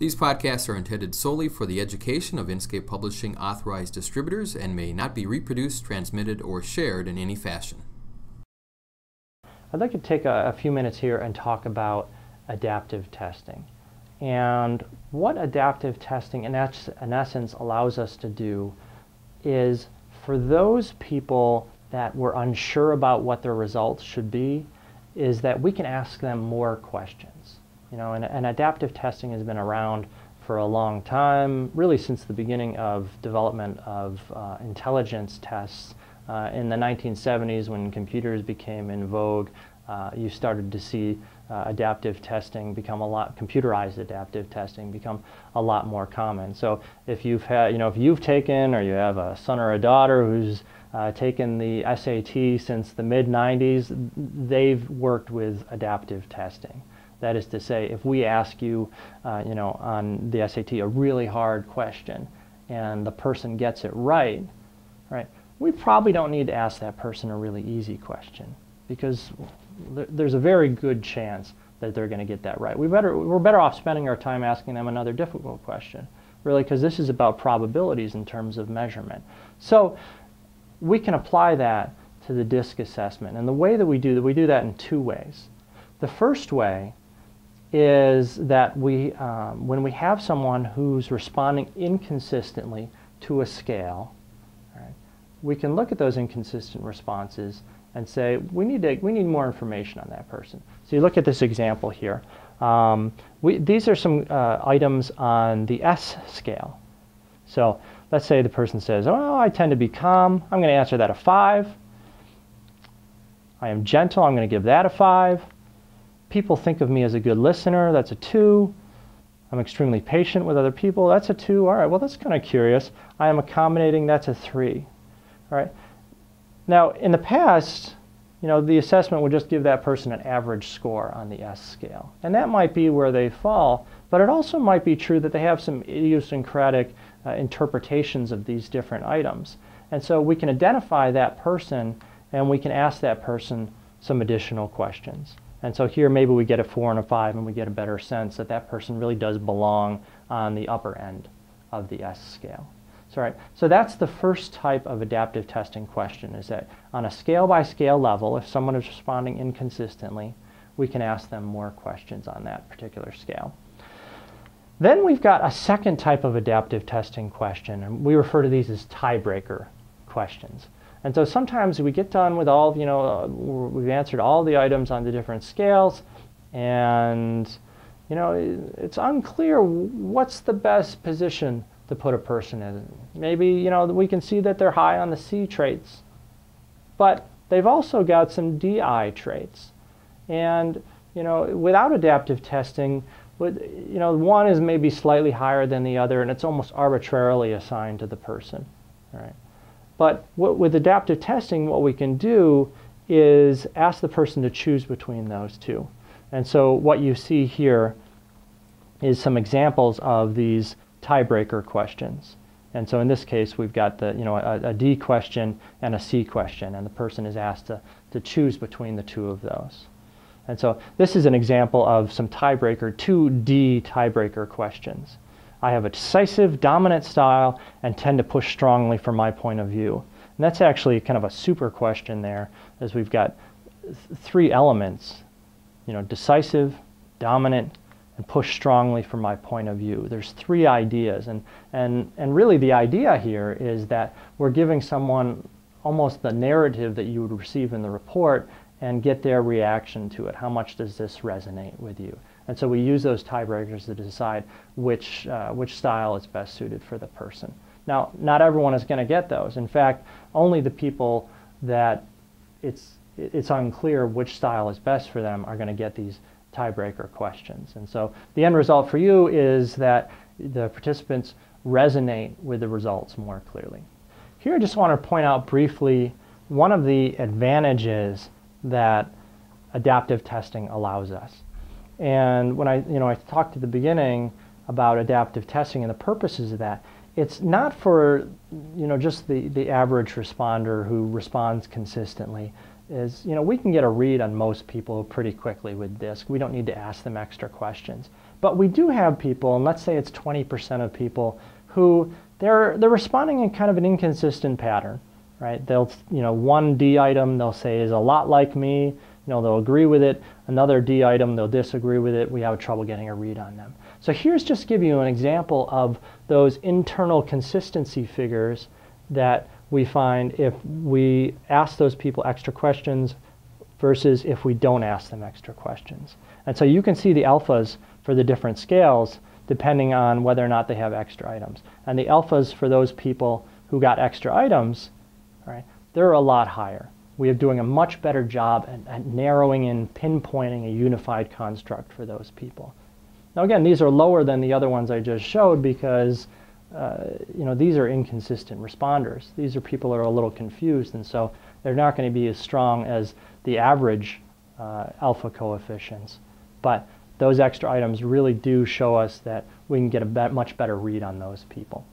These podcasts are intended solely for the education of Inscape Publishing authorized distributors and may not be reproduced, transmitted, or shared in any fashion. I'd like to take a few minutes here and talk about adaptive testing. And what adaptive testing in essence allows us to do is, for those people that were unsure about what their results should be, is that we can ask them more questions. You know, and adaptive testing has been around for a long time, really since the beginning of development of intelligence tests. In the 1970s, when computers became in vogue, you started to see adaptive testing become computerized adaptive testing become a lot more common. So if you've had, if you've taken, or you have a son or a daughter who's taken the SAT since the mid-90s, they've worked with adaptive testing. That is to say, if we ask you, on the SAT a really hard question, and the person gets it right, we probably don't need to ask that person a really easy question, because there's a very good chance that they're going to get that right. We're better off spending our time asking them another difficult question, really, because this is about probabilities in terms of measurement. So we can apply that to the DISC assessment, and the way that we do that in two ways. The first way is that when we have someone who's responding inconsistently to a scale, we can look at those inconsistent responses and say, we need more information on that person. So you look at this example here. These are some items on the S scale. So let's say the person says, oh, I tend to be calm. I'm going to answer that a 5. I am gentle. I'm going to give that a 5. People think of me as a good listener. That's a 2. I'm extremely patient with other people. That's a 2. All right, well, that's kind of curious. I am accommodating. That's a 3. All right. Now, in the past, the assessment would just give that person an average score on the S scale. And that might be where they fall, but it also might be true that they have some idiosyncratic interpretations of these different items. And so we can identify that person, and we can ask that person some additional questions. And so here maybe we get a 4 and a 5, and we get a better sense that that person really does belong on the upper end of the S scale. So that's the first type of adaptive testing question, is that on a scale-by-scale level, if someone is responding inconsistently, we can ask them more questions on that particular scale. Then we've got a second type of adaptive testing question, and we refer to these as tiebreaker questions. And so sometimes we get done with all, we've answered all the items on the different scales, and it's unclear what's the best position to put a person in. Maybe, we can see that they're high on the C traits, but they've also got some DI traits. And, without adaptive testing, one is maybe slightly higher than the other, and it's almost arbitrarily assigned to the person. Right? But with adaptive testing, what we can do is ask the person to choose between those two. And so what you see here is some examples of these tiebreaker questions. And so in this case, we've got a D question and a C question, and the person is asked to choose between the two of those. And so this is an example of some tiebreaker, 2D tiebreaker questions. I have a decisive, dominant style and tend to push strongly from my point of view. And that's actually kind of a super question there, as we've got 3 elements, decisive, dominant, and push strongly from my point of view. There's 3 ideas, and really the idea here is that we're giving someone almost the narrative that you would receive in the report and get their reaction to it. How much does this resonate with you? And so we use those tiebreakers to decide which style is best suited for the person. Now, not everyone is going to get those. In fact, only the people that it's unclear which style is best for them are going to get these tiebreaker questions. And so the end result for you is that the participants resonate with the results more clearly. Here I just want to point out briefly one of the advantages that adaptive testing allows us. And when I talked at the beginning about adaptive testing and the purposes of that, it's not for just the average responder who responds consistently. We can get a read on most people pretty quickly with DISC. We don't need to ask them extra questions. But we do have people, and let's say it's 20% of people, who they're responding in kind of an inconsistent pattern, right? They'll, one D item they'll say is a lot like me, they'll agree with it. Another D item, they'll disagree with it. We have trouble getting a read on them. So here's just give you an example of those internal consistency figures that we find if we ask those people extra questions versus if we don't ask them extra questions. And so you can see the alphas for the different scales depending on whether or not they have extra items. And the alphas for those people who got extra items, right, they're a lot higher. We are doing a much better job at narrowing in, pinpointing a unified construct for those people. Now again, these are lower than the other ones I just showed because these are inconsistent responders. These are people who are a little confused, and so they're not going to be as strong as the average alpha coefficients. But those extra items really do show us that we can get a much better read on those people.